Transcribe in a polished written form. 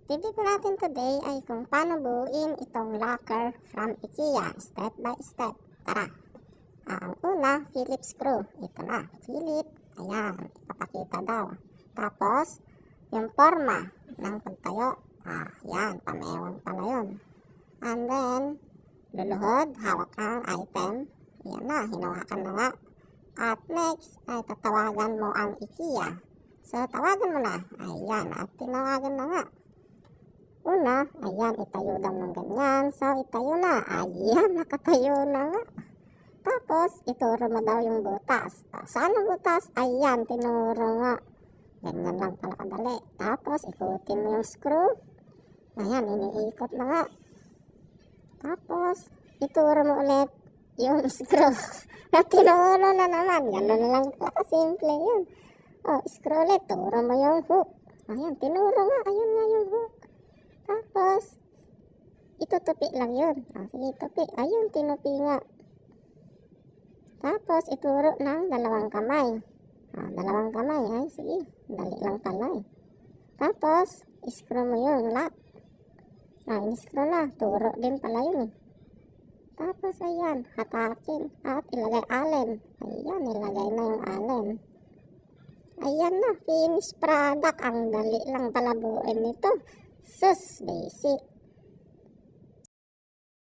Video natin today ay kung paano buuin itong locker from IKEA, step by step. Tara! Ang una, Phillips screw. Ito na, Philip. Ayan, ipapakita daw. Tapos, yung forma ng pagtayo. Yan, pamewang pala yun. And then, luluhod, hawak ang item. Ayan na, hinawakan na nga. At next, ay tatawagan mo ang IKEA. So, tawagan mo na. Ayan, at tinawagan na nga. Una, ayan, itayo daw ng ganyan. So, itayo na. Ayan, nakatayo na nga. Tapos, ituro mo daw yung butas. Saan ang butas? Ayan, tinuro nga. Ganyan lang pala kadali. Tapos, ikutin mo yung screw. Ayan, iniikot na nga. Tapos, ituro mo ulit yung screw. At tinuro na naman. Ganun lang pala kasimple yun. Screw ulit. Turo mo yung hook. Ayan, tinuro nga. Ayun nga yung hook. Tapos, itutupi lang yun. Sige, tupi. Ayun, tinupi nga. Tapos, ituro ng dalawang kamay. Dalawang kamay. Ay, sige. Dali lang pala eh. Tapos, screw mo yun. Lock. In-screw na. Turo din pala yun eh. Tapos, ayan. Hatakin. At ilagay allen. Ayan, ilagay na yung allen. Ayan na. Finished product. Ang dali lang pala buuin nito. Sus, basic.